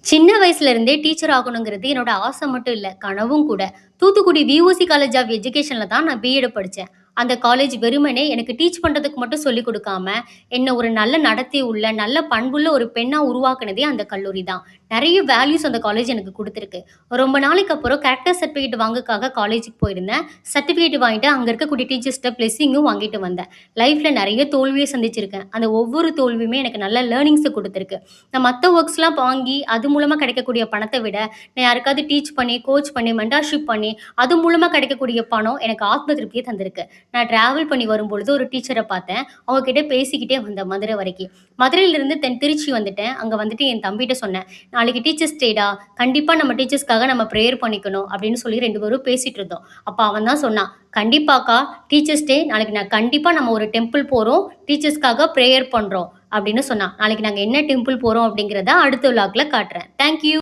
சின்ன வயசுல இருந்தே டீச்சர் ஆகணுங்கிறது என்னோட ஆசை மட்டும் இல்ல, கனவும் கூட. தூத்துக்குடி விஓசி காலேஜ் ஆஃப் எஜுகேஷன்ல தான் நான் பிஎட் படிச்சேன். அந்த காலேஜ் வெறுமனே எனக்கு டீச் பண்றதுக்கு மட்டும் சொல்லிக் குடுக்காம, என்ன ஒரு நல்ல நடத்தை உள்ள, நல்ல பண்புள்ள ஒரு பெண்ணா உருவாக்குனதே அந்த கல்லூரி தான். நெறைய வேல்யூஸ் அந்த காலேஜ் எனக்கு குடுத்துருக்கு. ரொம்ப நாளைக்கு அப்புறம் கேரக்டர் சர்டிஃபிகேட் வாங்கக்காக காலேஜுக்கு போயிருந்தேன். சர்டிஃபிகேட் வாங்கிட்டு அங்க இருக்கக்கூடிய டீச்சர்ஸ்ட்ட பிளெஸ்ஸிங்கும் வாங்கிட்டு வந்தேன். லைஃப்ல நெறைய தோல்விய சந்திச்சிருக்கேன். அந்த ஒவ்வொரு தோல்வியுமே எனக்கு நல்ல லேர்னிங்ஸ குடுத்துருக்கு. நான் மத்த ஒர்க்ஸ்லாம் வாங்கி, அது மூலமா கிடைக்கக்கூடிய பணத்த விட, நான் யாருக்காவது டீச் பண்ணி, கோச் பண்ணி, மென்டார்ஷிப் பண்ணி, அது மூலமா கிடைக்கக்கூடிய பணம் எனக்கு ஆத்ம திருப்திய தந்திருக்கு. நான் டிராவல் பண்ணி வரும்பொழுது ஒரு டீச்சர பார்த்தேன். அவங்க கிட்ட பேசிக்கிட்டே வந்தேன் மதுரை வரைக்கும். மதுரையிலிருந்து திருச்சி வந்துட்டேன். அங்க வந்துட்டு என் தம்பிட்ட சொன்னேன். "நாளைக்கு டீச்சர்ஸ் டேடா. கண்டிப்பா நம்ம டீச்சர்ஸ்க்காக நம்ம பிரேயர் பண்ணிக்கணும்." அப்படின்னு சொல்லி 2 பேரும் பேசிட்டு இருந்தோம். அப்ப அவன் தான் சொன்னான், "கண்டிப்பாக்கா, டீச்சர்ஸ் டே நாளைக்கு கண்டிப்பா நம்ம ஒரு டெம்பிள் போறோம். டீச்சர்ஸ்க்காக பிரேயர் பண்றோம்." அப்படின்னு சொன்னான். நாளைக்கு நாங்க என்ன டெம்பிள் போறோம் அப்படிங்கிறத அடுத்த விலாக்ல காட்டுறேன். Thank you.